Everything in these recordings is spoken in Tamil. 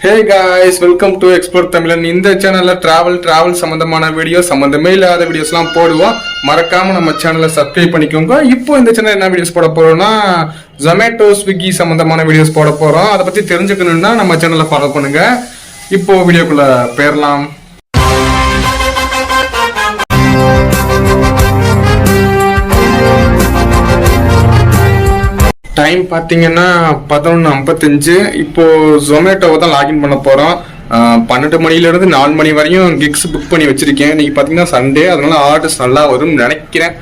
Hey guys, welcome to explore தமிழன். இந்த சேனல்ல டிராவல் சம்பந்தமான வீடியோ, சம்பந்தமே இல்லாத வீடியோஸ்லாம் போடுவோம். மறக்காம நம்ம சேனலை சப்ஸ்கிரைப் பண்ணிக்கோங்க. இப்போ இந்த சேனல் என்ன வீடியோஸ் போட போறோம்னா, ஜொமேட்டோ ஸ்விக்கி சம்பந்தமான வீடியோஸ் போட போறோம். அதை பத்தி தெரிஞ்சுக்கணும்னா நம்ம சேனலை ஃபாலோ பண்ணுங்க. இப்போ வீடியோக்குள்ள போயிடலாம். டைம் பார்த்தீங்கன்னா 11:55. இப்போ ஜொமேட்டோவை தான் லாகின் பண்ண போகிறோம். 12 மணிலேருந்து 4 மணி வரையும் கிக்ஸ் புக் பண்ணி வச்சுருக்கேன். இன்றைக்கி பார்த்தீங்கன்னா சண்டே, அதனால ஆர்டர்ஸ் நல்லா வரும்னு நினைக்கிறேன்.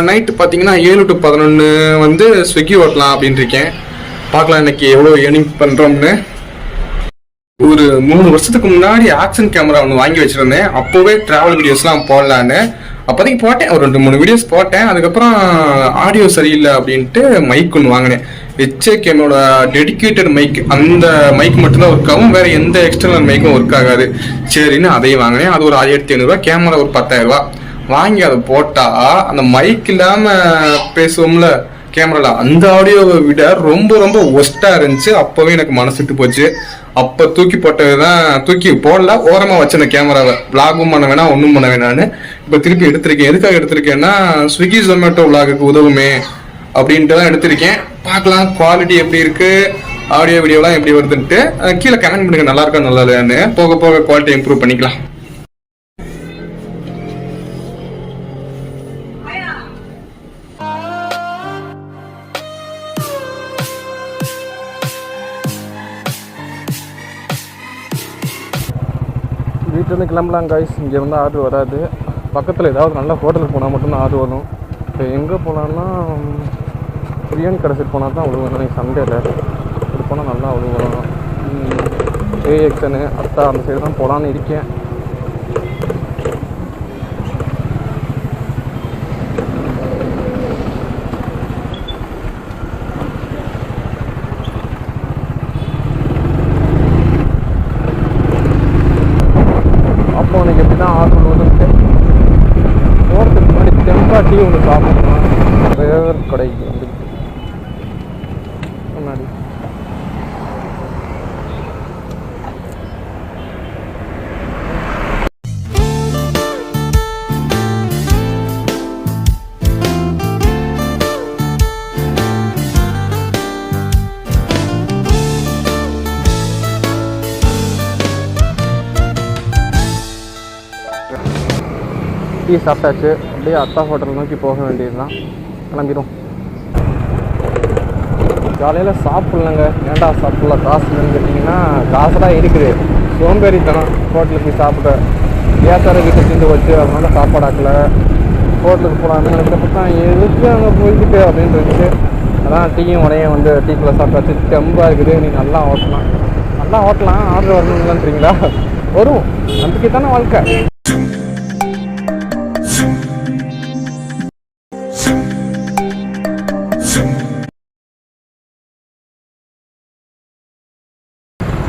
நைட்டு பார்த்தீங்கன்னா 7 to 11 வந்து ஸ்விக்கி ஓட்டலாம் அப்படின்னு இருக்கேன். பார்க்கலாம் இன்னைக்கு எவ்வளோ ஏர்னிங் பண்ணுறோம்னு. ஒரு 3 வருஷத்துக்கு முன்னாடி ஆக்ஷன் கேமரா ஒன்று வாங்கி வச்சுருந்தேன். அப்போவே ட்ராவல் வீடியோஸ்லாம் போடலான்னு அப்போதைக்கு போட்டேன். ஒரு 2-3 வீடியோஸ் போட்டேன். அதுக்கப்புறம் ஆடியோ சரியில்லை அப்படின்ட்டு மைக் ஒன்று வாங்கினேன். HKமோட டெடிக்கேட்டட் மைக். அந்த மைக் மட்டும்தான் ஒர்க் ஆகும், வேற எந்த எக்ஸ்டர்னல் மைக்கும் ஒர்க் ஆகாது. சரின்னு அதையும் வாங்கினேன். அது ஒரு 1500 கேமரா ஒரு 10,000 வாங்கி அதை போட்டா அந்த மைக் இல்லாமல் பேசுவோம்ல கேமரால, அந்த ஆடியோவை விட ரொம்ப ரொம்ப ஒஸ்டா இருந்துச்சு. அப்பவே எனக்கு மனசு விட்டு போச்சு. அப்போ தூக்கி போட்டதுதான், தூக்கி போடல, ஓரமாக வச்ச அந்த கேமராவை. விளாகும் பண்ண வேணாம், ஒன்றும் பண்ண வேணான்னு இப்போ திருப்பி எடுத்திருக்கேன். எதுக்காக எடுத்திருக்கேன்னா, ஸ்விக்கி ஜொமேட்டோ விளாகுக்கு உதவுமே அப்படின்ட்டு தான் எடுத்திருக்கேன். பார்க்கலாம் குவாலிட்டி எப்படி இருக்கு, ஆடியோ வீடியோலாம் எப்படி வருதுன்ட்டு. கீழே கமெண்ட் பண்ணுங்க, நல்லா இருக்கா நல்லா இல்லையான்னு. போக போக குவாலிட்டி இம்ப்ரூவ் பண்ணிக்கலாம். வீட்டிலேருந்து கிளம்பலாம் காய்ஸ். இங்கே இருந்தால் ஆர்டர் வராது. பக்கத்தில் ஏதாவது நல்ல ஹோட்டலுக்கு போனால் மட்டும்தான் ஆர்டர் வரும். இப்போ எங்கே போகலான்னா, பிரியாணி கடை சைடு போனால் தான் அவ்வளோ வரும். சண்டேல இது போனால் நல்லா அவ்வளோ வரும். AXN அத்தா அந்த சைடு தான் போகலான்னு இருக்கேன். அப்போ உனக்கு எப்படி தான் ஆர்டர் வருதுன்ட்டு போகிறதுக்கு முன்னாடி தெம்பா டீ ஒன்று சாப்பிட்றோம். ஃபேவர் கடைக்கு வந்து முன்னாடி டீ சாப்பிட்டாச்சு. அப்படியே அத்தா ஹோட்டல் நோக்கி போக வேண்டியது தான். கிளம்பிடும். காலையில் சாப்பிட்லங்க. ஏன்டா சாப்பிட்ல, காசு இல்லைன்னு கேட்டிங்கன்னா, காசுலாம் இருக்குது. சோம்பேறித்தனம் ஹோட்டலுக்கு சாப்பிட. ஏத்தார வீட்டை சேர்ந்து வச்சு அதனால சாப்பாடு ஆக்கல. ஹோட்டலுக்கு போகலான்னு நினைக்கிறப்ப தான் எதுக்கு அங்கே போய்கிட்டு அப்படின்னு இருந்துச்சு. அதான் டீயும் உடையும் வந்து டீக்குள்ளே சாப்பிட்டாச்சு. தெம்பாக இருக்குது. நீ நல்லா ஓட்டலாம். ஆர்டர் வரணுங்களான்றீங்களா? வரும், நம்பிக்கை தானே வாழ்க்கை.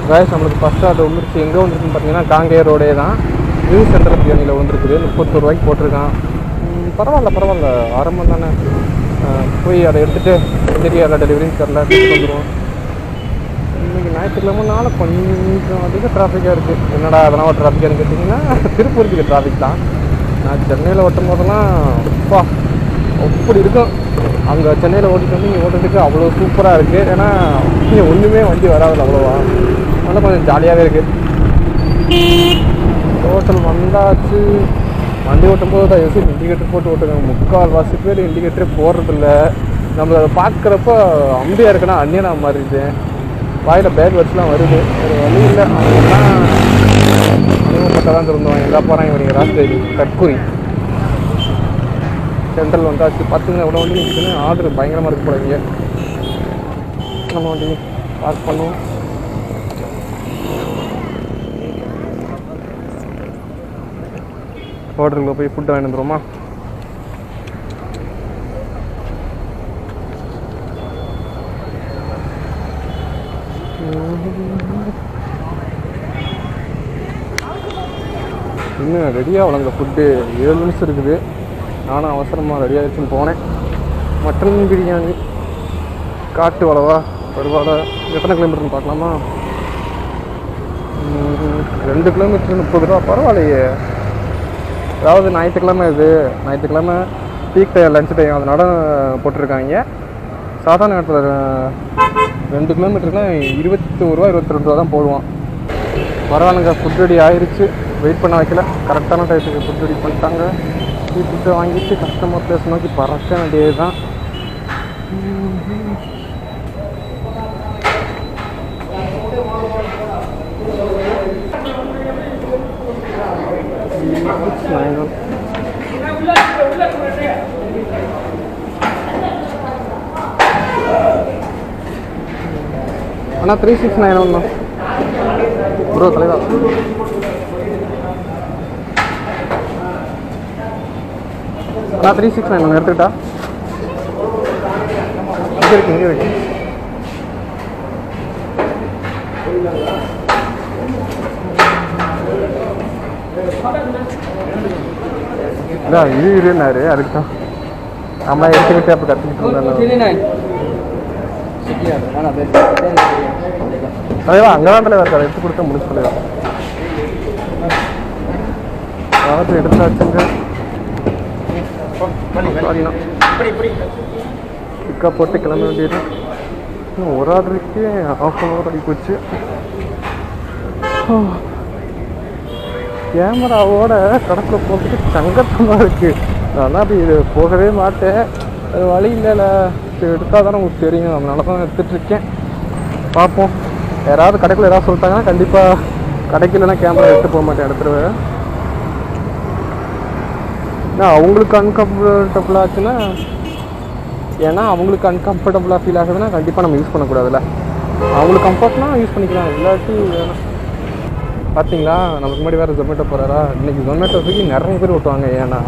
காய்ஸ், நம்மளுக்கு ஃபஸ்ட் ஆர்டர் வந்துருச்சு. எங்கே வந்துருக்குன்னு பார்த்தீங்கன்னா, காங்கேய ரோடே தான். நியூ சென்ட்ரல் பிரியாணியில் வந்துருக்குது. 31 ரூபாய்க்கு போட்டிருக்கான். பரவாயில்ல, ஆரம்பம் தானே. போய் அதை எடுத்துகிட்டு தெரியாத டெலிவரின்னு தெரில வந்துடுவோம். இன்றைக்கி ஞாயிற்றுக்கிழமைனால கொஞ்சம் அதிக டிராஃபிக்காக இருக்குது. என்னடா அதனால் டிராஃபிக்கானு கேட்டிங்கன்னா, திருப்பூருக்கு டிராஃபிக் தான். நான் சென்னையில் ஓட்டும் போதெல்லாம் அப்படி இருக்கும். அங்கே சென்னையில் ஓட்டிட்டு வந்து இங்கே ஓட்டுறதுக்கு அவ்வளோ சூப்பராக இருக்குது. ஏன்னா இங்கே ஒன்றுமே வண்டி வராதில்ல அவ்வளோவா. அதனால் கொஞ்சம் ஜாலியாகவே இருக்குது. ஹோட்டல் வந்தாச்சு. வண்டி ஓட்டும் போது தான் யோசி இண்டிகேட்டர் போட்டு ஓட்டுங்க. 3/4 பேர் இண்டிகேட்டரே போடுறதில்ல. நம்ம அதை பார்க்குறப்ப அம்பியாக இருக்குன்னா அந்நியனா மாறிடுது. வாயில் பேக் வச்சுலாம் வருது. ஒரு வழி இல்லை. அவங்கெல்லாம் அனுபவப்பட்ட தான் திருந்துவாங்க. எங்கே போகிறாங்க இவங்க? ராஜ்தேவி கட்குரி சென்ட்ரல் வந்தாச்சு. பார்த்துங்க எவ்வளோ வண்டி நிற்குதுன்னு. ஆர்டர் பயங்கரமாக இருக்கு போல. இங்கே நம்ம வண்டி பார்க் பண்ணுவோம். ஹோட்டலுக்குள்ள போய் ஃபுட்டு வாங்கிட்டு வந்துடுவோமா? இன்னும் ரெடியாக வளங்க ஃபுட்டு. 7 நிமிஷம் இருக்குது. நானும் அவசரமாக ரெடி ஆகிடுச்சுன்னு போனேன். மட்டன் பிரியாணி, காட்டு வளவா, பருவாடை. எத்தனை கிலோமீட்டர்னு பார்க்கலாமா? 2 கிலோமீட்டர் 30 ரூபா, பரவாயில்லையே. அதாவது ஞாயிற்றுக்கிழமை பீக் டைம், லஞ்ச் டைம், அதனால போட்டிருக்காங்க. சாதாரண நேரத்தில் 2 கிலோமீட்டருக்குலாம் 21 ரூபா 22 ரூபா தான் போடுவான். பரவாயில்லைங்க. ஃபுட் ரெடி ஆயிடுச்சு, வெயிட் பண்ண வைக்கல. கரெக்டான டயத்துக்கு ஃபுட் ரெடி பண்ணிட்டாங்க. ஃபுட்டை வாங்கிட்டு கஸ்டமர் பிளேஸ் நோக்கி பறக்க வேண்டியது தான். அண்ணா 3691 ப்ரோ தலைவா. அண்ணா 3691 எடுத்துக்கிட்டா இங்கே இருக்கு. இதான் இது இருந்தாரு, அதுக்கு தான் நம்ம எடுத்துக்கிட்டு அப்போ கற்றுக்கிட்டு இருந்தாங்க. தலைவா அங்கே தான் தலைவா இருக்காது, எடுத்து கொடுத்தா முடிச்சு தலைவா. அதாவது எடுத்தாச்சுங்க. பிக்கா போட்டு கிளம்ப வேண்டியது. ஒரு ஆர்டருக்கு ½ அன் ஹவர் அடி போச்சு. கேமராவோட கடற்கரை போகிறதுக்கு சங்கட்டமாக இருக்குது. நான் அப்படி இது போகவே மாட்டேன், அது வழி இல்லைல்ல. எடுத்தால் தானே உங்களுக்கு தெரியும், அதனால தான் எடுத்துகிட்ருக்கேன். பார்ப்போம். யாராவது கடைக்குள்ள ஏதாவது சொல்லிட்டாங்கன்னா கண்டிப்பாக கடைக்கு இல்லைன்னா கேமரா எடுத்து போக மாட்டேன், எடுத்துருவேன். ஏன்னா அவங்களுக்கு அன்கம்ஃபர்டபுள் ஆச்சுன்னா, ஏன்னா அவங்களுக்கு அன்கம்ஃபர்டபுளாக ஃபீல் ஆகுதுன்னா கண்டிப்பாக நம்ம யூஸ் பண்ணக்கூடாதுல்ல. அவங்களுக்கு கம்ஃபர்ட்னா யூஸ் பண்ணிக்கலாம், இல்லாட்டி வேணாம். பார்த்தீங்களா, நமக்கு முன்னாடி வேறு ஜொமேட்டோ போகிறாரா. இன்றைக்கி ஜொமேட்டோ ஸ்விக்கி நிறைய பேர் ஓட்டுவாங்க. ஏன்னா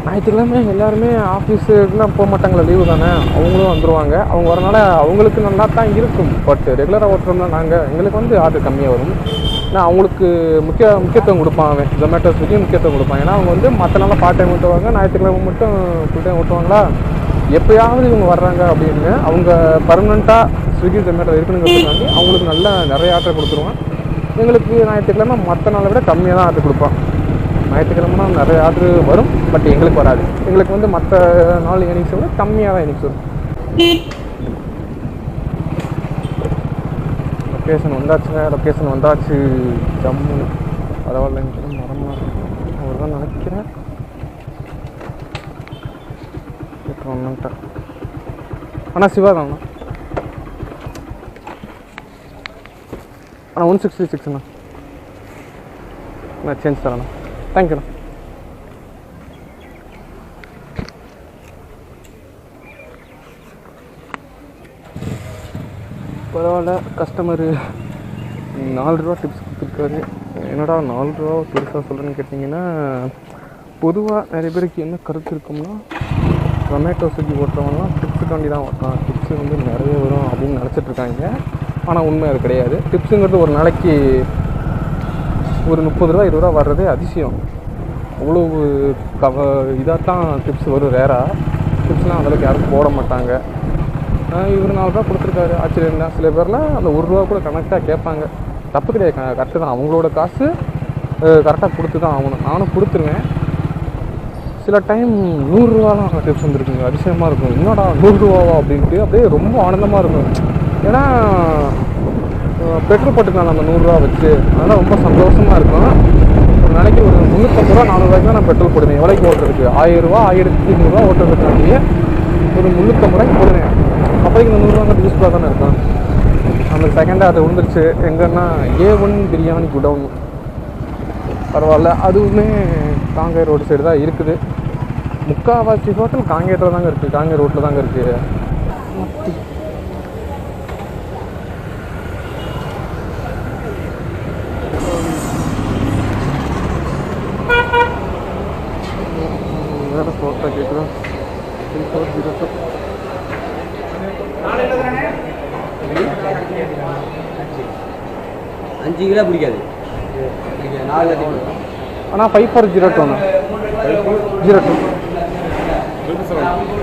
ஞாயிற்றுக்கிழமை எல்லாருமே ஆஃபீஸுக்குலாம் போக மாட்டாங்களா, லீவு தானே, அவங்களும் வந்துடுவாங்க. அவங்க வரனால அவங்களுக்கு நல்லா தான் இருக்கும். பட் ரெகுலராக ஓட்டுறோம்னா எங்களுக்கு வந்து ஆர்டர் கம்மியாக வரும். ஏன்னா அவங்களுக்கு முக்கியத்துவம் கொடுப்பான் அவன், ஜொமேட்டோ ஸ்விக்கி முக்கியத்துவம் கொடுப்பான். ஏன்னா அவங்க வந்து மற்ற நாளாக பார்ட் டைம் ஓட்டுவாங்க, ஞாயிற்றுக்கிழமை மட்டும் ஃபுல் டைம் ஓட்டுவாங்களா. எப்போயாவது இவங்க வர்றாங்க அப்படின்னு அவங்க பர்மனெண்ட்டாக ஸ்விக்கி ஜொமேட்டோ இருக்குனுங்கிறதுக்காண்டி அவங்களுக்கு நிறைய ஆர்டர் கொடுத்துருவான். எங்களுக்கு ஞாயிற்றுக்கிழமை மற்ற நாளை விட கம்மியாக தான் ஆர்டர் கொடுப்பான். ஞாயிற்றுக்கிழமைனா நிறைய ஆர்டர் வரும், பட் எங்களுக்கு வராது. எங்களுக்கு வந்து மற்ற நாள் ஏர்னிங்ஸை விட கம்மியாக தான் ஏர்னிங்ஸ் வரும். லொக்கேஷன் வந்தாச்சு. ஜம்மு பரவாயில்லைங்க, மரமாக அவர் தான் நினைக்கிறேன். ஒன்றுட்டேன் அண்ணா, சிவா தான்ண்ணா. அண்ணா 166ண்ணா. நான் சேஞ்ச் தரேண்ணா. தேங்க்யூண்ணா. பரவாயில்ல. கஸ்டமரு 4 ரூபா டிப்ஸ் கொடுத்துருக்காரு. என்னடா 4 ரூபா பெருசாக சொல்கிறேன்னு கேட்டிங்கன்னா, பொதுவாக நிறைய பேருக்கு என்ன கருத்து இருக்கும்னா, ஜொமேட்டோ ஸ்விக்கி ஓட்டுறவங்கலாம் டிப்ஸுக்காண்டி தான் ஓட்டுறான், டிப்ஸு வந்து நிறைய வரும் அப்படின்னு நினச்சிட்ருக்காங்க. ஆனால் உண்மை அது கிடையாது. டிப்ஸுங்கிறது ஒரு நாளைக்கு ஒரு 30 ரூபா 20 ரூபா வர்றதே அதிசயம். அவ்வளோ இதாக தான் டிப்ஸ் வரும். ரேராக டிப்ஸ்லாம் அந்தளவுக்கு யாரும் போட மாட்டாங்க. இவர் 4 ரூபா கொடுத்துருக்காரு, ஆச்சரியம் தான். சில பேர்லாம் அந்த 1 ரூபா கூட கணக்காக கேட்பாங்க. தப்பு கிடையாது, கரெக்டு தான். அவங்களோட காசு கரெக்டாக கொடுத்து தான் ஆகணும். நானும் கொடுத்துருவேன். சில டைம் 100 ரூபாலாம் டிப்ஸ் வந்துருக்குங்க, அதிசயமாக இருக்கும். என்னடா 100 ரூபாவா அப்படின்ட்டு அப்படியே ரொம்ப ஆனந்தமாக இருக்கும். ஏன்னா பெட்ரோல் போட்டுக்கலாம் நம்ம 100 ரூபா வச்சு, அதனால் ரொம்ப சந்தோஷமாக இருக்கும். ஒரு நாளைக்கு ஒரு 350 ரூபா 400 ரூபாய்க்கு தான் நான் பெட்ரோல் போடுவேன். எவ்வளோக்கு ஓட்டுறதுக்கு 1000 ரூபா 1200 ரூபா ஓட்டுறதுக்காண்டியே ஒரு 350 ரூபாய்க்கு போடுவேன். அப்போதைக்கு இந்த 100 ரூபா யூஸ்ஃபுல்லாக தானே இருக்கும். அந்த செகண்டாக அது விழுந்துருச்சு. எங்கன்னா A1 பிரியாணி குடவுன். பரவாயில்ல, அதுவுமே காங்கேய ரோடு சைடு தான் இருக்குது. முக்கால்வாசி ஹோட்டல் காங்கேயத்தில் தாங்க இருக்குது, காங்கேய ரோட்டில் தாங்க இருக்குது. வேறு ஃபோட்டோ கேட்குறோம். 3402 5 கிலோ பிடிக்காது. 4 ஆனால் 5402 02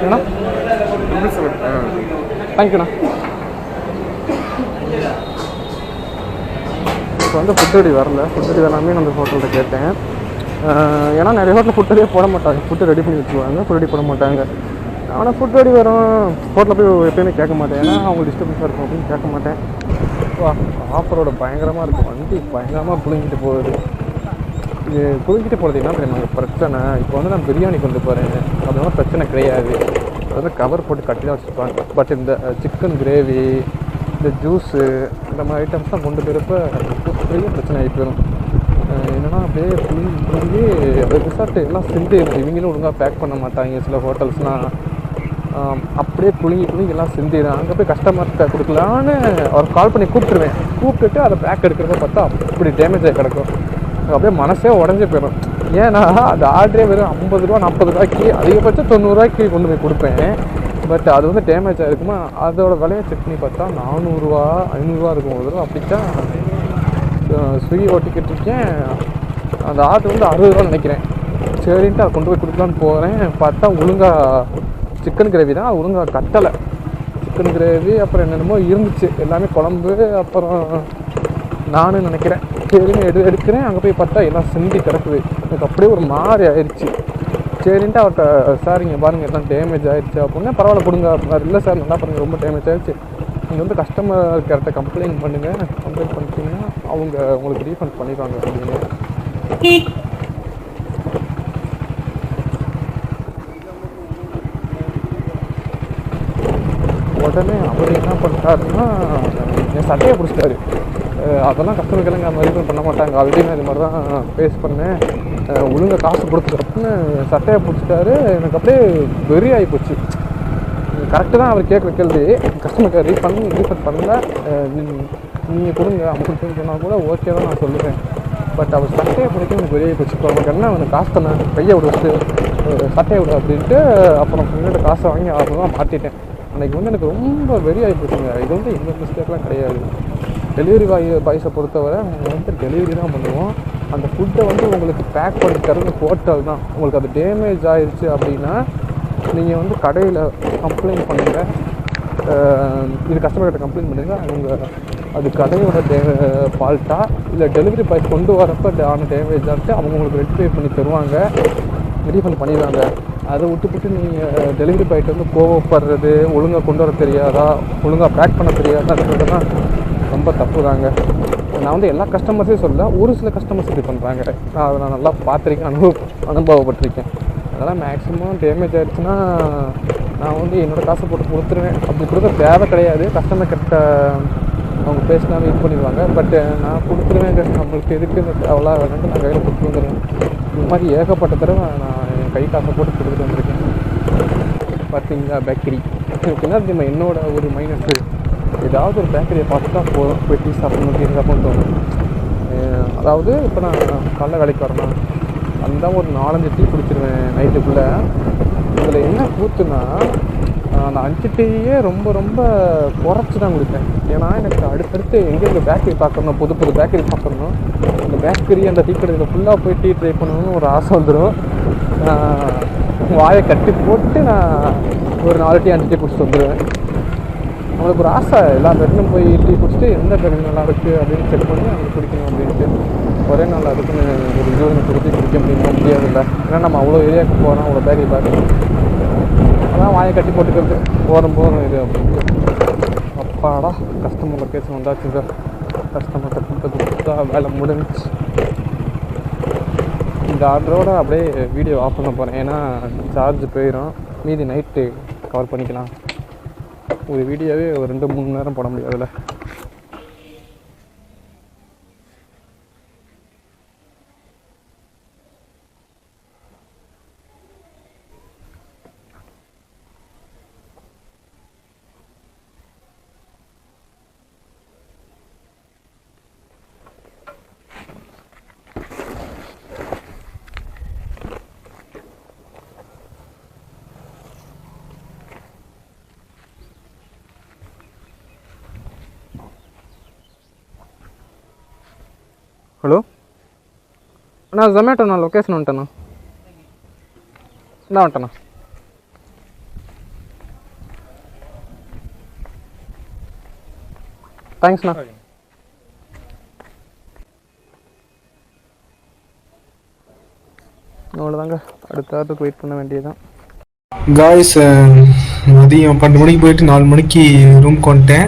ஏண்ணா தேங்க்யூண்ணா. எனக்கு வந்து ஃபுட் ரெடி வரல. ஃபுட் ரெடி வராமே நான் அந்த ஹோட்டலில் கேட்டேன். ஏன்னா நிறைய ஹோட்டலில் ஃபுட் ரெடியே போட மாட்டாங்க, ஃபுட்டு ரெடி பண்ணி வச்சுருவாங்க, ஃபுட் ரெடி போட மாட்டாங்க. ஆனால் ஃபுட் ரெடி வரும் ஹோட்டலில் போய் எப்பயுமே கேட்க மாட்டேன், ஏன்னா அவங்க டிஸ்டர்பன்ஸாக இருக்கும் அப்படின்னு கேட்க மாட்டேன். ஆஃபரோட பயங்கரமாக இருக்குது, வண்டி பயங்கரமாக புழுங்கிட்டு போகுது. இது புழுங்கிட்டு போகிறது என்ன தெரியுமா பிரச்சனை? இப்போ வந்து நான் பிரியாணி கொண்டு போகிறேன் அப்படின்னா பிரச்சனை கிடையாது, அது வந்து கவர் போட்டு கட்டி தான் வச்சுருப்பாங்க. பட் இந்த சிக்கன் கிரேவி, இந்த ஜூஸு, இந்த மாதிரி ஐட்டம்ஸ் தான் கொண்டு போகிறப்ப பெரிய பிரச்சனை ஆகி போயிடும். என்னென்னா அப்படியே புழுங்கி அது ரிசார்ட்டு எல்லாம் சிந்து இவங்களும் ஒழுங்காக பேக் பண்ண மாட்டாங்க. சில ஹோட்டல்ஸ்லாம் அப்படியே புழுங்கி எல்லாம் சிந்திடும். அங்கே போய் கஸ்டமர்கிட்ட கொடுக்கலான்னு அவர் கால் பண்ணி கூப்பிட்டுட்டு அதை பேக் எடுக்கிறத பார்த்தா அப்படி டேமேஜ் ஆகி கிடக்கும். அப்படியே மனசே உடஞ்சி போயிடும். ஏன்னா அது ஆர்டரே வெறும் 50 ரூபா 40 ரூபாய்க்கு, அதிகபட்சம் 90 ரூபாய்க்கு கொண்டு போய் கொடுப்பேன். பட் அது வந்து டேமேஜ் ஆகிருக்குமா, அதோட விலையை செக் பண்ணி பார்த்தா 400 ரூபா 500 ரூபா இருக்கும். ஒரு தடவை அப்படித்தான் ஸ்விக்கி ஓட்டிக்கிட்டு இருக்கேன். அந்த ஆர்டர் வந்து 60 ரூபா நினைக்கிறேன். சரின்ட்டு அதை கொண்டு போய் கொடுக்கலான்னு போகிறேன். பார்த்தா ஒழுங்காக சிக்கன் கிரேவி தான் ஒழுங்காக கட்டலை. சிக்கன் கிரேவி அப்புறம் என்னென்னமோ இருந்துச்சு, எல்லாமே குழம்பு, அப்புறம் நானும் நினைக்கிறேன். சரின்னு எடுக்கிறேன். அங்கே போய் பார்த்தா எல்லாம் சிந்தி கிடக்குது. எனக்கு அப்படியே ஒரு மாதிரி ஆயிடுச்சு. சரின்ட்டு அவர்கிட்ட, சார் இங்கே பாருங்கள் எல்லாம் டேமேஜ் ஆகிடுச்சு அப்படின்னா, பரவாயில்ல கொடுங்க. இல்லை சார் நல்லா பாருங்கள் ரொம்ப டேமேஜ் ஆகிடுச்சு, நீங்கள் வந்து கஸ்டமர் கேர்கிட்ட கம்ப்ளைண்ட் பண்ணுங்கள், கம்ப்ளைண்ட் பண்ணிட்டீங்கன்னா அவங்க உங்களுக்கு ரீஃபண்ட் பண்ணிடுவாங்க அப்படின்னு. உடனே அவர் என்ன பண்ணிட்டாருன்னா என் சட்டையை பிடிச்சிட்டாரு. அதெல்லாம் கஸ்டமருக்கெல்லாம் நம்ம ரீஃபண்ட் பண்ண மாட்டாங்க, ஆல்ரெடி நான் இது மாதிரி தான் ஃபேஸ் பண்ணேன், ஒழுங்காக காசு கொடுத்துருக்குன்னு சட்டையை பிடிச்சிட்டாரு. எனக்கு அப்படியே வெறி ஆகி போச்சு. கரெக்டு தான் அவர் கேட்குற கேள்வி, கஸ்டமருக்கு ரீஃபண்ட் பண்ணல, நீங்கள் கொடுங்க அமௌண்ட்டுன்னு சொன்னால் கூட ஓகே தான் நான் சொல்லுவேன். பட் அவர் சட்டையை பிடிக்க எனக்கு வெறியாகி போச்சு. இப்போ அவனுக்கு என்ன, அவனுக்கு காசு தானே, கையை விட வச்சு சட்டையை விட அப்படின்ட்டு அப்புறம் முன்னாடி காசை வாங்கி அவ்வளோதான் மாற்றிட்டேன். அன்றைக்கி வந்து எனக்கு ரொம்ப வெறியாகி போச்சுங்க. இது வந்து எந்த மிஸ்டேக்லாம் கிடையாது. டெலிவரி பாய்ஸை பொறுத்தவரை நாங்கள் வந்து டெலிவரி தான் பண்ணுவோம். அந்த ஃபுட்டை வந்து உங்களுக்கு பேக் பண்ணி தரது ஹோட்டல் தான். உங்களுக்கு அது டேமேஜ் ஆகிடுச்சு அப்படின்னா நீங்கள் வந்து கடையில் கம்ப்ளைண்ட் பண்ணுங்கள், இது கஸ்டமர்கிட்ட கம்ப்ளைண்ட் பண்ணுங்கள். அவங்க அது கடையோட ஃபால்ட்டா இல்லை டெலிவரி பாய் கொண்டு வரப்போ ஆன டேமேஜ் ஆகிட்டு அவங்க உங்களுக்கு ரெக்டிஃபை பண்ணி தருவாங்க, ரீஃபண்ட் பண்ணிடுவாங்க. அதை விட்டுப்புட்டு நீங்கள் டெலிவரி பாய்ட்டு வந்து கோவப்படுறது, ஒழுங்காக கொண்டு வர தெரியாதா, ஒழுங்காக பேக் பண்ண தெரியாதான்றதுலாம் ரொம்ப தப்பு தாங்க. நான் வந்து எல்லா கஸ்டமர்ஸையும் சொல்ல, ஒரு சில கஸ்டமர்ஸ் இது பண்ணுறாங்க. நான் அதை நல்லா பார்த்துருக்கேன், அனுபவப்பட்டிருக்கேன். அதெல்லாம் மேக்ஸிமம் டேமேஜ் ஆகிடுச்சுன்னா நான் வந்து என்னோடய காசை போட்டு கொடுத்துருவேன். அப்படி கொடுக்க தேவை கிடையாது, கஸ்டமர் கிட்ட அவங்க பேசினாலும் இது பண்ணிடுவாங்க. பட் நான் கொடுத்துருவேங்க, நம்மளுக்கு எதுக்கு இந்த தேவைலாம் வேணுன்ட்டு நான் கையில் கொடுத்து வந்துடுவேன். இந்த மாதிரி ஏகப்பட்ட தடவை நான் என் கை காசை போட்டு கொடுத்துட்டு வந்திருக்கேன். பார்த்தீங்களா பேக்கரி, எனக்கு என்ன தெரியுமா என்னோட ஒரு மைனஸு, ஏதாவது ஒரு பேக்கரியை பார்த்து தான் போய் டீ சாப்பிடணும், டீ சாப்பிடணும் தோணும். அதாவது இப்போ நான் காலைல வேலைக்கு வரேன்னா அந்த ஒரு 4-5 டீ குடிச்சிருவேன் நைட்டுக்குள்ளே. இதில் என்ன கூத்துன்னா அந்த 5 டீயே ரொம்ப ரொம்ப குறைச்சி தான் குடிப்பேன். ஏன்னா எனக்கு அடுத்தடுத்து எங்கேருந்து பேக்கரி பார்க்கணும், புது பேக்கரி பார்க்கணும், அந்த பேக்கரி அந்த டீ கடையில் ஃபுல்லாக போய் டீ ட்ரை பண்ணணும்னு ஒரு ஆசை வந்துடும். வாயை கட்டி போட்டு நான் ஒரு 4 டீ 5 டீ குடிச்சிட்டு வந்துடுவேன். அவங்களுக்கு ஒரு ஆசை, எல்லா பேருக்கும் போய் டீ குடிச்சிட்டு எந்த பேருக்கு நல்லா இருக்குது அப்படின்னு செக் பண்ணி அவங்க குடிக்கணும் அப்படின்ட்டு. ஒரே நாள் அதுக்குன்னு ஒரு 20 கொடுத்து குடிக்க முடியாதுல்ல. ஏன்னா நம்ம அவ்வளோ ஏரியாவுக்கு போகிறோம், அவ்வளோ பேக்கரி பார்க்கணும். அதான் வாயை கட்டி போட்டுக்கிறது போதும் இது அப்படின்ட்டு. அப்பாடா கஸ்டமர் லொக்கேஷன் வந்தாச்சுங்க. கஸ்டமர்கிட்ட கொடுத்தா வேலை முடிஞ்சிச்சு. இந்த ஆர்டரோட அப்படியே வீடியோ ஆஃப் பண்ண போகிறேன், ஏன்னா சார்ஜ் போயிடும். மீதி நைட்டு கவர் பண்ணிக்கலாம். ஒரு வீடியோவே ஒரு 2-3 மணி நேரம் போட முடியாதுல்ல. ஹலோ அண்ணா, ஜொமேட்டோண்ணா, லொக்கேஷன் வந்துட்டேண்ணா. வந்துட்டேண்ணா. தேங்க்ஸ்ண்ணா. அவ்வளோதாங்க, அடுத்த ஆர்டருக்கு வெயிட் பண்ண வேண்டியதுதான். காய்ஸ், மதியம் 12 மணிக்கு போயிட்டு 4 மணிக்கு ரூம்க்கு வந்துட்டேன்.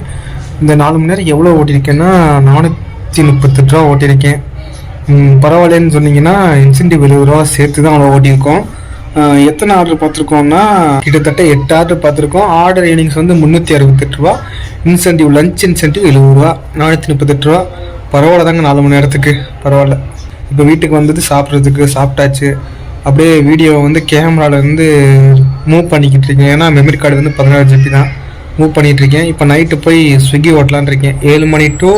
இந்த 4 மணி நேரம் எவ்வளோ ஓட்டியிருக்கேன்னா 438 ரூபா ஓட்டியிருக்கேன். பரவாயில்லன்னு சொன்னீங்கன்னா இன்சென்டிவ் 70 ரூபா சேர்த்து தான் அவ்வளோ ஓட்டியிருக்கோம். எத்தனை ஆர்டர் பார்த்துருக்கோம்னா கிட்டத்தட்ட 8 ஆர்டர் பார்த்துருக்கோம். ஆர்டர் ஏர்னிங்ஸ் வந்து 368 ரூபா, இன்சென்டிவ் லஞ்ச் இன்சென்டிவ் 70 ரூபா, 438 ரூபா. பரவாயில்ல தாங்க, 4 மணி நேரத்துக்கு பரவாயில்ல. இப்போ வீட்டுக்கு வந்தது சாப்பிட்றதுக்கு சாப்பிட்டாச்சு. அப்படியே வீடியோ வந்து கேமராலேருந்து மூவ் பண்ணிக்கிட்டு இருக்கேன். ஏன்னா மெமரி கார்டு வந்து 16 GB தான் மூவ் பண்ணிகிட்டு இருக்கேன். இப்போ நைட்டு போய் ஸ்விக்கி ஓட்டலான் இருக்கேன். 7 மணி டு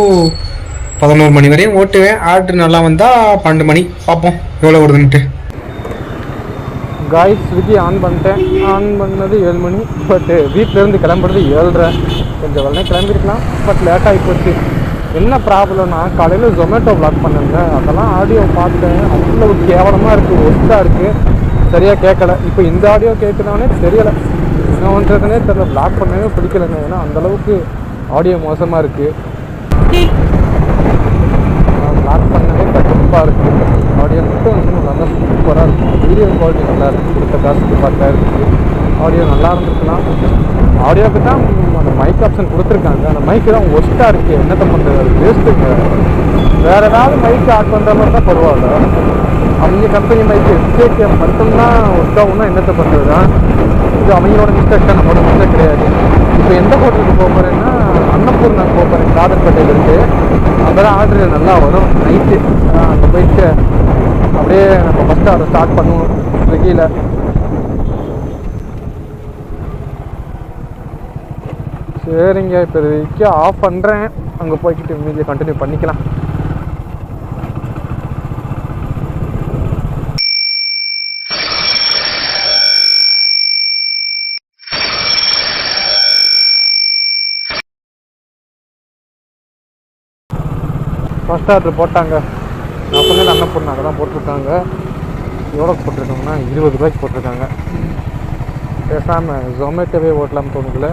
11 மணி வரையும் ஓட்டுவேன். ஆர்டர் நல்லா வந்தால் 12 மணி பார்ப்போம் எவ்வளோ வருதுன்ட்டு. காய்ஸ், ஸ்விக்கி ஆன் பண்ணிட்டேன். ஆன் பண்ணது 7 மணி. பட் வீட்டிலேருந்து கிளம்புறது 7:30. கொஞ்சம் உடனே கிளம்பிருக்கலாம், பட் லேட் ஆகி போச்சு. என்ன ப்ராப்ளம்னா காலையில் ஜொமேட்டோ வ்ளாக் பண்ணுங்க, அதெல்லாம் ஆடியோ பார்த்தேன். அவ்வளோ கேவலமாக இருக்குது, ஒஸ்ட்டாக இருக்குது, சரியாக கேட்கல. இப்போ இந்த ஆடியோ கேட்குதானே தெரியலை, என்ன பண்ணுறதுனே தெரியல. வ்ளாக் பண்ணவே பிடிக்கலைங்க, ஏன்னா அந்தளவுக்கு ஆடியோ மோசமாக இருக்குது. வ்ளாக் பண்ணவே கடுப்பாக இருக்குது. ஆடியோ மட்டும் இன்னும் நல்லா சூப்பராக இருக்கும். வீடியோ குவாலிட்டி நல்லா இருக்குது. கொடுத்த காசுக்கு 10,000 ஆடியோ நல்லா இருந்துருக்கலாம். ஆடியோவுக்கு தான் அந்த மைக் ஆப்ஷன் கொடுத்துருக்காங்க, அந்த மைக்கு தான் ஒஸ்ட்டாக இருக்குது. என்னத்தை பண்ணுறது, அது வேஸ்ட்டுங்க. வேறு ஏதாவது மைக்கு ஆட் பண்ணுற மாதிரி தான் பரவாயில்ல. அவங்க கம்பெனி மைக்கு எஸ்கேஎம் மட்டும்தான் ஒர்க் ஆகும்னா என்னத்தை பண்ணுறது தான். இது அவங்களோட மிஸ்டேக் தான், நம்மளோட மிஸ்டேக் கிடையாது. இப்போ எந்த ஹோட்டலுக்கு போக போகிறேன்னா அன்னபூர்ணாக்கு போக போகிறேன், காதர்பேட்டையில் இருக்குது. அங்கே தான் ஆர்டர் நல்லா வரும் நைட்டு. அங்கே போயிட்டு அப்படியே நம்ம ஃபஸ்ட்டு அதை ஸ்டார்ட் பண்ணுவோம் ஸ்விக்கியில். சரிங்க, இப்போ இதுக்கு ஆஃப் பண்ணுறேன். அங்கே போய்கிட்டு மீதியை கண்டினியூ பண்ணிக்கலாம். ஃபஸ்ட் ஆர்டர் போட்டாங்க. நான் சொன்னேன் அன்னபூர்ணா தான் போட்டிருக்காங்க. எவ்வளோக்கு போட்டிருக்காங்கன்னா 20 ரூபாய்க்கு போட்டிருக்காங்க. பேசாமல் ஜொமேட்டோவே ஓட்டலாம்னு தோணுதில்ல.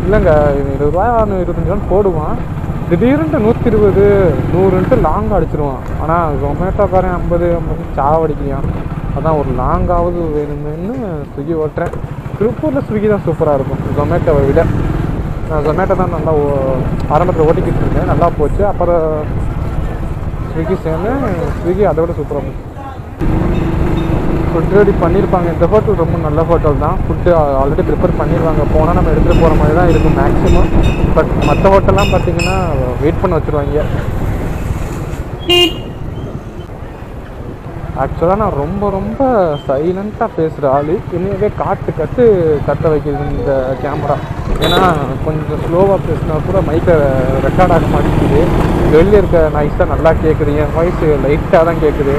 இல்லைங்க, 20 ரூபா 25 ரூபான்னு போடுவான், திடீர்னு 120 100ன்ட்டு லாங்காக அடிச்சிருவான். ஆனால் ஜொமேட்டோக்காரன் 50 சாவடிக்கிறான். அதான் ஒரு லாங்காவது வேணுமேனு ஸ்விக்கி ஓட்டுறேன். திருப்பூரில் ஸ்விக்கி தான் சூப்பராக இருக்கும் ஜொமேட்டோவை விட. நான் ஜொமேட்டோ தான் நல்லா ஆரம்பத்தில் ஓட்டிக்கிட்டு இருந்தேன், நல்லா போச்சு. அப்புறம் ஸ்விக்கி சேர்ந்து ஸ்விக்கி அதை விட சூப்பராக இருக்கும். ஃபுட் ரெடி பண்ணியிருப்பாங்க. இந்த ஹோட்டல் ரொம்ப நல்ல ஹோட்டல் தான். ஃபுட்டு ஆல்ரெடி ப்ரிப்பேர் பண்ணிடுவாங்க. போனால் நம்ம எடுத்துகிட்டு போகிற மாதிரி தான் இருக்கும் மேக்ஸிமம். பட் மற்ற ஹோட்டல்லாம் பார்த்தீங்கன்னா வெயிட் பண்ண வச்சுருவாங்க. ஆக்சுவலாக நான் ரொம்ப ரொம்ப சைலண்ட்டாக பேசுகிற ஆள். என்னவே கத்த வைக்கிது இந்த கேமரா. ஏன்னா கொஞ்சம் ஸ்லோவாக பேசினா கூட மைக்கை ரெக்கார்ட் ஆக மாட்டேங்குது. வெளியே இருக்க நாய்ஸ் தான் நல்லா கேட்குது, என் வாய்ஸ் லைட்டாக தான் கேட்குது.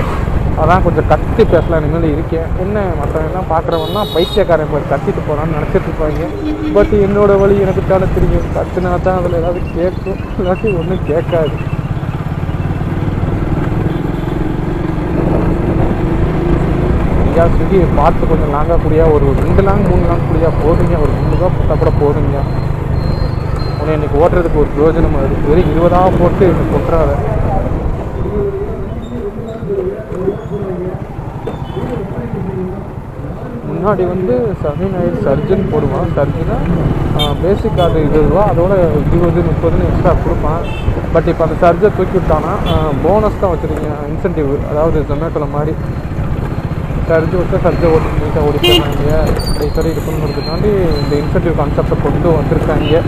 அதான் கொஞ்சம் கத்தி பேசலாம் இனிமேல் இருக்கேன். என்ன மற்றவங்கலாம் பார்க்குறவங்கன்னா பைத்தியக்காரன் போய் கத்திட்டு போகலான்னு நினச்சிட்டு இருப்பாங்க. பட் என்னோடய வழி எனக்கு தானே தெரியும். கத்துனா தான் அதில் ஏதாவது கேட்கும், இல்லாட்டி ஒன்றும் கேட்காது. ஐயா ஸ்விக்கி பார்த்து கொஞ்சம் லாங்காக கூடியா, ஒரு 2 லாங் 3 லாங் கூடியா போதுங்க. ஒரு 3 ரூபா போட்டால் கூட போதுங்க. உன்னை இன்றைக்கி ஓட்டுறதுக்கு ஒரு பிரயோஜனம் இருக்குது. வெறும் 20 ரூபா போட்டு எனக்கு கொட்டுறாத. முன்னாடி வந்து சனி ஞாயிறு சர்ஜன் போடுவான். சர்ஜனா பேசிக் ஆர்டர் 20 ரூபா, அதோட 20 30 எக்ஸ்ட்ரா கொடுப்பான். பட் இப்போ அந்த சர்ஜர் தூக்கி விட்டானா போனஸ் தான் வச்சுருக்கீங்க, இன்சென்டிவ். அதாவது ஜொமேட்டோவில் மாதிரி சர்ஜ் வச்சா சர்ஜை ஓட்டி நீட்டாக ஓடிக்கிறாங்க. சரி இது பண்ணுறதுக்காண்டி இந்த இன்சென்டிவ் கான்செப்டை கொண்டு வந்திருக்காங்க.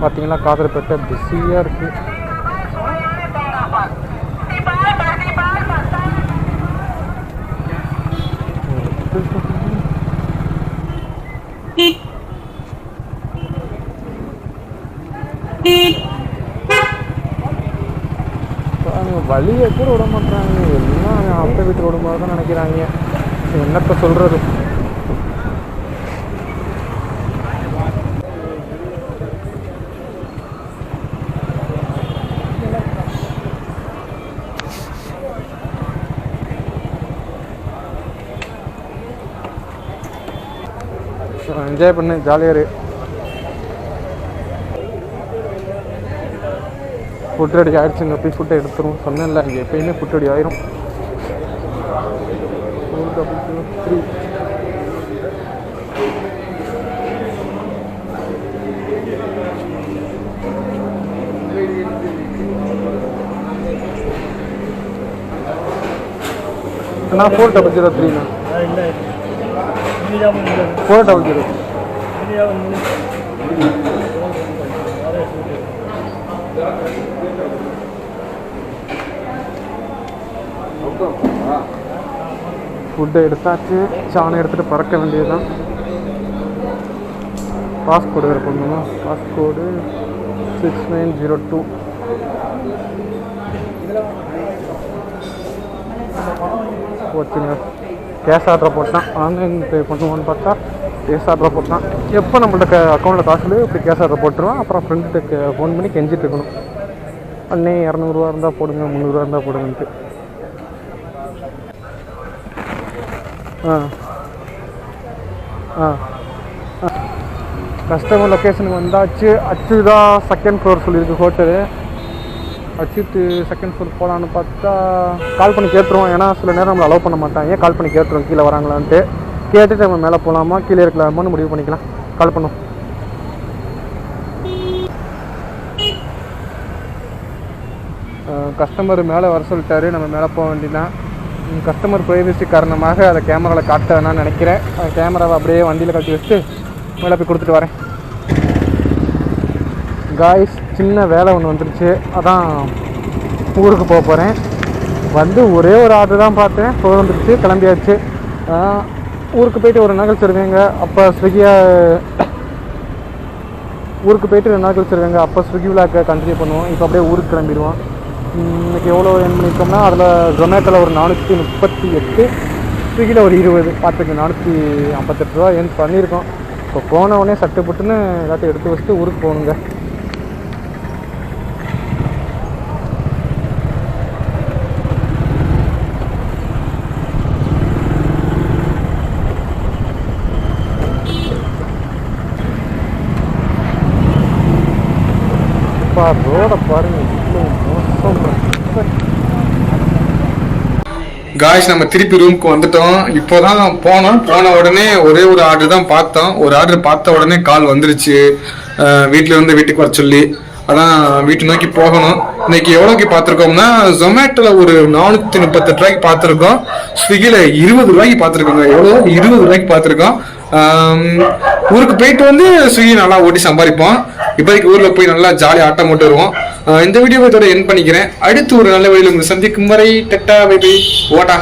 பார்த்தீங்கன்னா காதர்பேட்டை பிஸியாக இருக்குது. வழியை கூட விட மாட்டாங்க. எல்லாம் அப்பா வீட்டு விடும்போது தான் நினைக்கிறாங்க. என்னத்தை சொல்கிறது. என்ஜாய் பண்ணு, ஜாலியாக இரு. ஃபுட் ரெடி ஆகிடுச்சுங்க. போய் ஃபுட்டை எடுத்துரும். சொன்னேன்ல இங்கே எப்பயுமே ஃபுட் ரெடி ஆயிரும். 433. அண்ணா 4003ண்ணா. 400. ஃபுட்டை எடுத்தாச்சு. சாணம் எடுத்துகிட்டு பறக்க வேண்டியது தான். பாஸ்கோடு வேறு பண்ணணுமா? பாஸ்கோடு 6902. போச்சுங்க. கேஷ் ஆர்டர் போட்டான். ஆன்லைன் பே பண்ணுவோன்னு பார்த்தா கேஷ் ஆர்டர் போட்டான். எப்போ நம்மள்ட்ட அக்கௌண்ட்டில் காசு இப்படி கேஷ் ஆர்டர் போட்டுருவோம். அப்புறம் ஃப்ரெண்டுக்கு ஃபோன் பண்ணி கெஞ்சிட்டு இருக்கணும். அண்ணே 200 இருந்தால் போடுங்க, 300 இருந்தால் போடுங்கன்ட்டு. கஸ்டமர் லொக்கேஷனுக்கு வந்தாச்சு. அச்சு தான் செகண்ட் ஃப்ளோர் சொல்லியிருக்கு ஹோட்டலு. அச்சுட்டு செகண்ட் ஃப்ளோர் போகலான்னு பார்த்தா கால் பண்ணி கேட்டுருவோம். ஏன்னா சில நேரம் நம்மளை அலோவ் பண்ண மாட்டாங்க. கால் பண்ணி கேட்டுருவோம் கீழே வராங்களான்ட்டு. கேட்டுட்டு நம்ம மேலே போகலாமா கீழே இருக்கலாமான்னு முடிவு பண்ணிக்கலாம். கால் பண்ணுவோம். கஸ்டமர் மேலே வர சொல்லிட்டாரு. நம்ம மேலே போக வேண்டியதான். கஸ்டமர் ப்ரைவசி காரணமாக அதை கேமராவில் காட்ட நான் நினைக்கிறேன். கேமராவை அப்படியே வண்டியில் கட்டி வச்சுட்டு மேலே போய் கொடுத்துட்டு வரேன். காய்ஸ் சின்ன வேலை ஒன்று வந்துருச்சு. அதான் ஊருக்கு போக போகிறேன். வந்து ஒரே ஒரு ஆர்டர் தான் பார்த்தேன். போக வந்துருச்சு. கிளம்பியாச்சு. ஊருக்கு போயிட்டு ஒரு நாள் கழிச்சிருவேங்க. அப்போ ஊருக்கு போயிட்டு 2 நாள் கழிச்சிருவேங்க. அப்போ ஸ்விக்கி விளாக்க கண்டினியூ பண்ணுவோம். இப்போ அப்படியே ஊருக்கு கிளம்பிடுவோம். இன்றைக்கி எவ்வளோ ஏர்ன் பண்ணியிருக்கோம்னா அதில் ஜொமேட்டோவில் ஒரு 438, ஸ்விக்கியில் ஒரு 20, பார்த்துக்கு 458 ரூபா ஏர்ன் பண்ணியிருக்கோம். இப்போ போன உடனே சட்டுப்பட்டுன்னு எல்லாத்தையும் எடுத்து வச்சுட்டு ஊருக்கு போகணுங்க. ரோட பாருங்க. காய்ஸ் நம்ம திருப்பி ரூமுக்கு வந்துட்டோம். இப்போதான் போனோம். போன உடனே ஒரே ஒரு ஆர்டர் தான் பார்த்தோம். ஒரு ஆர்டர் பார்த்த உடனே கால் வந்துருச்சு. வீட்டில் வந்து வீட்டுக்கு வர சொல்லி. அதான் வீட்டு நோக்கி போகணும். இன்னைக்கு எவ்வளோக்கு பார்த்துருக்கோம்னா ஜொமேட்டோவில் ஒரு 438 ரூபாய்க்கு பார்த்துருக்கோம். ஸ்விக்கியில் 20 ரூபாய்க்கு பார்த்துருக்கோங்க. எவ்வளோ 20 ரூபாய்க்கு பார்த்துருக்கோம். ஊருக்கு போயிட்டு வந்து ஸ்விக்கி நல்லா ஓட்டி சம்பாதிப்போம். இப்போதைக்கு ஊரில் போய் நல்லா ஜாலியாக ஆட்டம் போட்டு வருவோம். இந்த வீடியோவை இதோட என் பண்ணிக்கிறேன். அடுத்து ஒரு நல்ல வழியில் உங்களுக்கு சந்திக்கும் வரை டட்டா பை பை ஓட்டா.